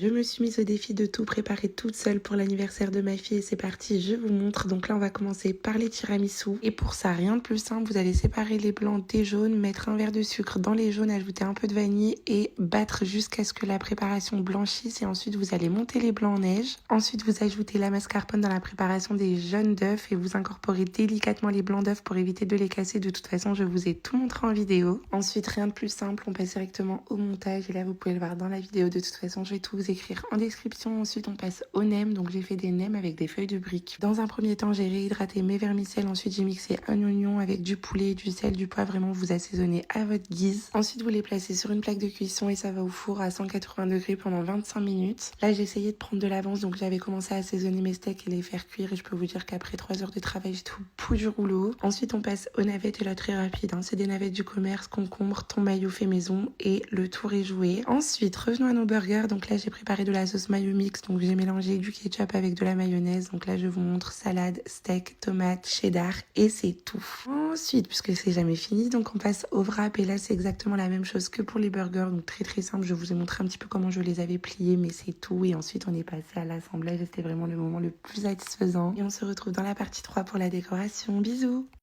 Je me suis mise au défi de tout préparer toute seule pour l'anniversaire de ma fille et c'est parti, je vous montre. Donc là, on va commencer par les tiramisu. Et pour ça, rien de plus simple, vous allez séparer les blancs des jaunes, mettre un verre de sucre dans les jaunes, ajouter un peu de vanille et battre jusqu'à ce que la préparation blanchisse. Et ensuite, vous allez monter les blancs en neige. Ensuite, vous ajoutez la mascarpone dans la préparation des jaunes d'œufs et vous incorporez délicatement les blancs d'œufs pour éviter de les casser. De toute façon, je vous ai tout montré en vidéo. Ensuite, rien de plus simple, on passe directement au montage. Et là, vous pouvez le voir dans la vidéo. De toute façon, je vais tout vous écrire en description. Ensuite, on passe aux nems. Donc, j'ai fait des nems avec des feuilles de briques. Dans un premier temps, j'ai réhydraté mes vermicelles. Ensuite, j'ai mixé un oignon avec du poulet, du sel, du poivre. Vraiment, vous assaisonnez à votre guise. Ensuite, vous les placez sur une plaque de cuisson et ça va au four à 180 degrés pendant 25 minutes. Là, j'ai essayé de prendre de l'avance. Donc, j'avais commencé à assaisonner mes steaks et les faire cuire. Et je peux vous dire qu'après 3 heures de travail, j'ai tout bout du rouleau. Ensuite, on passe aux navettes et là, très rapide. C'est des navettes du commerce, concombre, thon maillot fait maison et le tour est joué. Ensuite, revenons à nos burgers. Donc là, j'ai préparé de la sauce mayo mix. Donc j'ai mélangé du ketchup avec de la mayonnaise. Donc là, je vous montre salade, steak, tomate, cheddar et c'est tout. Ensuite, puisque c'est jamais fini, donc on passe au wrap et là, c'est exactement la même chose que pour les burgers. Donc très simple. Je vous ai montré un petit peu comment je les avais pliés, mais c'est tout. Et ensuite, on est passé à l'assemblage. C'était vraiment le moment le plus satisfaisant. Et on se retrouve dans la partie 3 pour la décoration. Bisous!